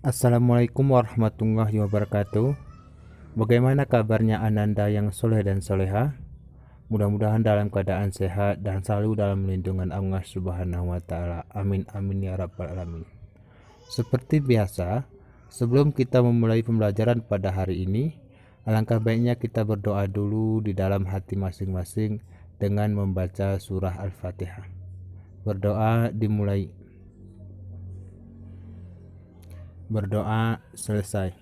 Assalamualaikum warahmatullahi wabarakatuh. Bagaimana kabarnya Ananda yang soleh dan soleha? Mudah-mudahan dalam keadaan sehat dan selalu dalam lindungan Allah Subhanahu wa Ta'ala. Amin, amin ya Rabbal 'Alamin. Seperti biasa, sebelum kita memulai pembelajaran pada hari ini, alangkah baiknya kita berdoa dulu di dalam hati masing-masing dengan membaca surah Al-Fatihah. Berdoa dimulai. Berdoa selesai.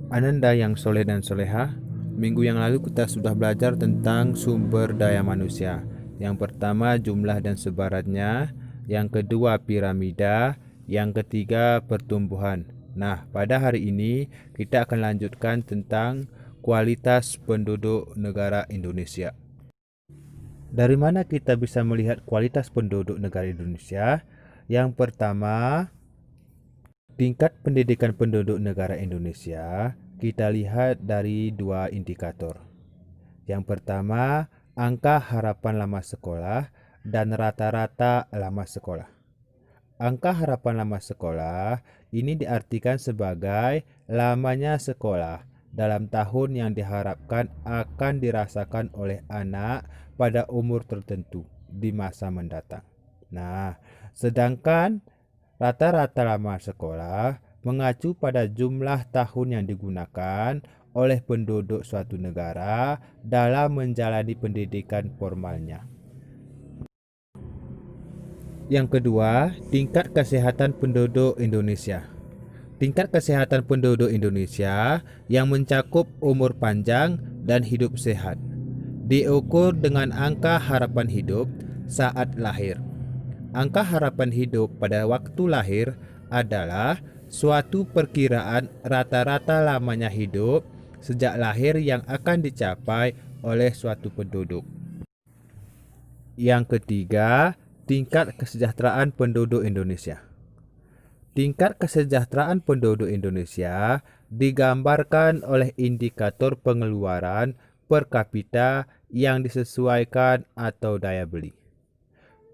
Ananda yang soleh dan soleha, minggu yang lalu kita sudah belajar tentang sumber daya manusia. Yang pertama jumlah dan sebarannya, yang kedua piramida, yang ketiga pertumbuhan. Nah, pada hari ini kita akan lanjutkan tentang kualitas penduduk negara Indonesia. Dari mana kita bisa melihat kualitas penduduk negara Indonesia? Yang pertama, tingkat pendidikan penduduk negara Indonesia kita lihat dari dua indikator. Yang pertama, angka harapan lama sekolah dan rata-rata lama sekolah. Angka harapan lama sekolah ini diartikan sebagai lamanya sekolah dalam tahun yang diharapkan akan dirasakan oleh anak pada umur tertentu di masa mendatang. Nah, sedangkan rata-rata lama sekolah mengacu pada jumlah tahun yang digunakan oleh penduduk suatu negara dalam menjalani pendidikan formalnya. Yang kedua, tingkat kesehatan penduduk Indonesia. Tingkat kesehatan penduduk Indonesia yang mencakup umur panjang dan hidup sehat diukur dengan angka harapan hidup saat lahir. Angka harapan hidup pada waktu lahir adalah suatu perkiraan rata-rata lamanya hidup sejak lahir yang akan dicapai oleh suatu penduduk. Yang ketiga, tingkat kesejahteraan penduduk Indonesia. Tingkat kesejahteraan penduduk Indonesia digambarkan oleh indikator pengeluaran per kapita yang disesuaikan atau daya beli.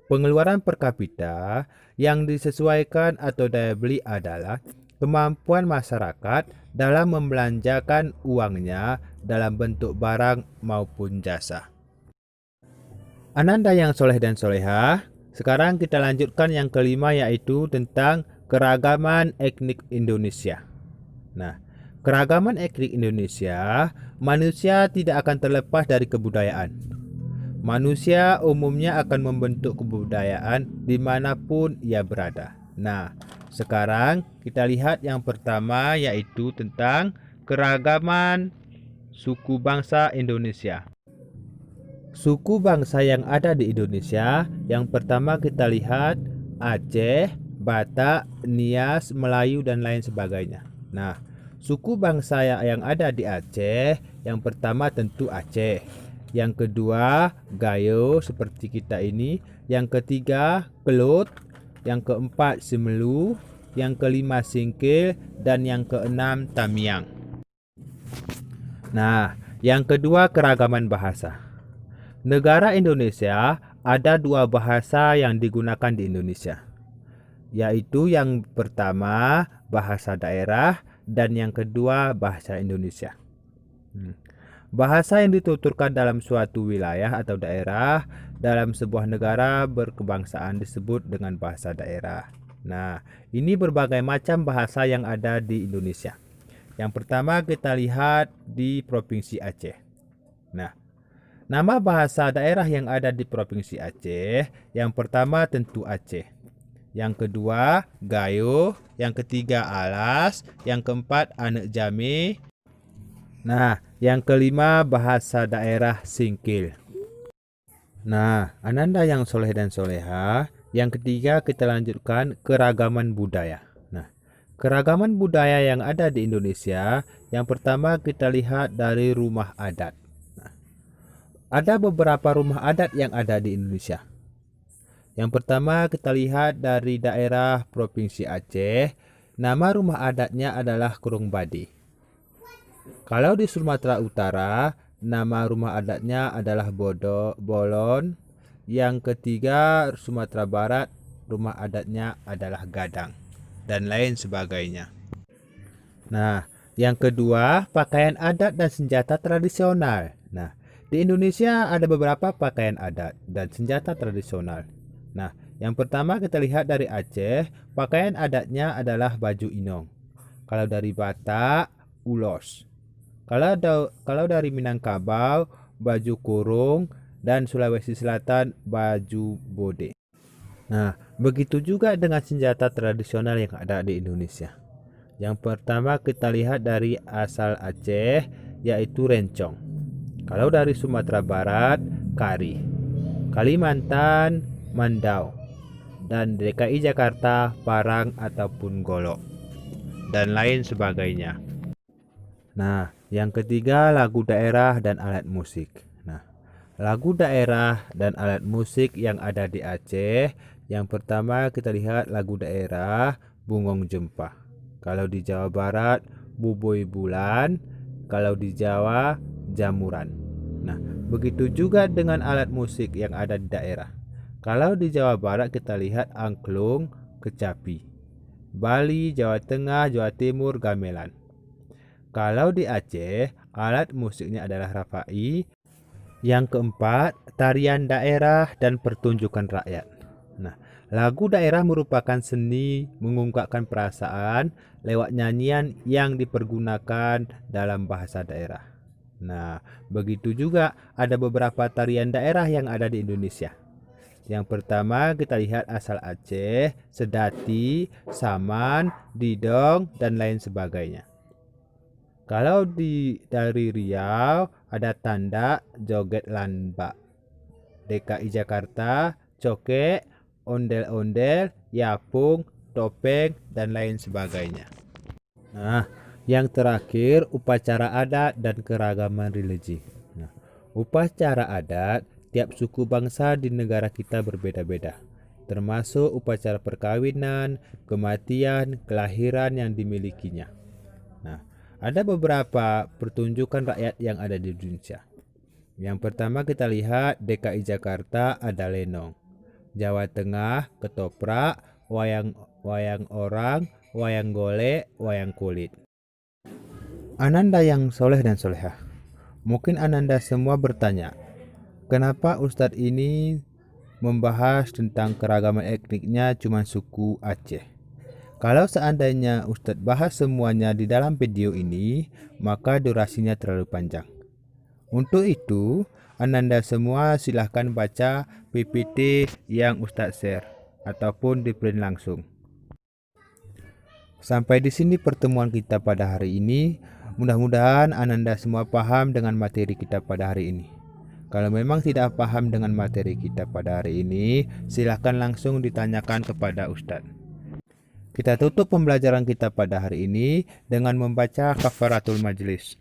Pengeluaran per kapita yang disesuaikan atau daya beli adalah kemampuan masyarakat dalam membelanjakan uangnya dalam bentuk barang maupun jasa. Ananda yang soleh dan soleha, sekarang kita lanjutkan yang kelima, yaitu tentang keragaman etnik Indonesia. Nah, keragaman etnik Indonesia, manusia tidak akan terlepas dari kebudayaan. Manusia umumnya akan membentuk kebudayaan dimanapun ia berada. Nah, sekarang kita lihat yang pertama, yaitu tentang keragaman suku bangsa Indonesia. Suku bangsa yang ada di Indonesia, yang pertama kita lihat Aceh, Batak, Nias, Melayu, dan lain sebagainya. Nah, suku bangsa yang ada di Aceh, yang pertama tentu Aceh. Yang kedua Gayo seperti kita ini. Yang ketiga Kelut. Yang keempat Semelu. Yang kelima Singkil. Dan yang keenam Tamiang. Nah, yang kedua keragaman bahasa. Negara Indonesia ada dua bahasa yang digunakan di Indonesia, yaitu yang pertama bahasa daerah dan yang kedua bahasa Indonesia. Bahasa yang dituturkan dalam suatu wilayah atau daerah dalam sebuah negara berkebangsaan disebut dengan bahasa daerah. Nah, ini berbagai macam bahasa yang ada di Indonesia. Yang pertama kita lihat di Provinsi Aceh. Nah, nama bahasa daerah yang ada di Provinsi Aceh, yang pertama tentu Aceh. Yang kedua Gayo, yang ketiga Alas, yang keempat Anek Jame. Nah, yang kelima bahasa daerah Singkil. Nah, Ananda yang soleh dan soleha, yang ketiga kita lanjutkan keragaman budaya. Nah, keragaman budaya yang ada di Indonesia, yang pertama kita lihat dari rumah adat. Nah, ada beberapa rumah adat yang ada di Indonesia. Yang pertama kita lihat dari daerah Provinsi Aceh, nama rumah adatnya adalah Kurung Badi. Kalau di Sumatera Utara, nama rumah adatnya adalah Bolon. Yang ketiga Sumatera Barat, rumah adatnya adalah gadang, dan lain sebagainya. Nah, yang kedua, pakaian adat dan senjata tradisional. Nah, di Indonesia ada beberapa pakaian adat dan senjata tradisional. Nah, yang pertama kita lihat dari Aceh, pakaian adatnya adalah baju inong. Kalau dari Batak, ulos. Kalau dari Minangkabau, baju kurung, dan Sulawesi Selatan, baju bode. Nah, begitu juga dengan senjata tradisional yang ada di Indonesia. Yang pertama kita lihat dari asal Aceh, yaitu rencong. Kalau dari Sumatera Barat, kari. Kalimantan, mandau. Dan DKI Jakarta, parang ataupun golok. Dan lain sebagainya. Nah, yang ketiga lagu daerah dan alat musik. Nah, lagu daerah dan alat musik yang ada di Aceh. Yang pertama kita lihat lagu daerah Bungong Jempah. Kalau di Jawa Barat, Buboy Bulan. Kalau di Jawa, Jamuran. Nah, begitu juga dengan alat musik yang ada di daerah. Kalau di Jawa Barat kita lihat angklung, kecapi. Bali, Jawa Tengah, Jawa Timur, gamelan. Kalau di Aceh, alat musiknya adalah rafai. Yang keempat, tarian daerah dan pertunjukan rakyat. Nah, lagu daerah merupakan seni mengungkapkan perasaan lewat nyanyian yang dipergunakan dalam bahasa daerah. Nah, begitu juga ada beberapa tarian daerah yang ada di Indonesia. Yang pertama kita lihat asal Aceh, sedati, saman, didong, dan lain sebagainya. Kalau dari Riau ada tanda, joget, lanbak. DKI Jakarta, cokek, ondel-ondel, yapung, topeng, dan lain sebagainya. Nah, yang terakhir upacara adat dan keragaman religi. Nah, upacara adat tiap suku bangsa di negara kita berbeda-beda, termasuk upacara perkawinan, kematian, kelahiran yang dimilikinya. Nah, ada beberapa pertunjukan rakyat yang ada di Indonesia. Yang pertama kita lihat DKI Jakarta ada lenong. Jawa Tengah ketoprak, wayang orang, wayang golek, wayang kulit. Ananda yang soleh dan solehah. Mungkin Ananda semua bertanya, kenapa Ustadz ini membahas tentang keragaman etniknya cuma suku Aceh? Kalau seandainya Ustadz bahas semuanya di dalam video ini, maka durasinya terlalu panjang. Untuk itu, Ananda semua silahkan baca PPT yang Ustadz share ataupun di print langsung. Sampai di sini pertemuan kita pada hari ini. Mudah-mudahan Ananda semua paham dengan materi kita pada hari ini. Kalau memang tidak paham dengan materi kita pada hari ini, silahkan langsung ditanyakan kepada Ustadz. Kita tutup pembelajaran kita pada hari ini dengan membaca kafaratul majlis.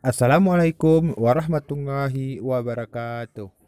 Assalamualaikum warahmatullahi wabarakatuh.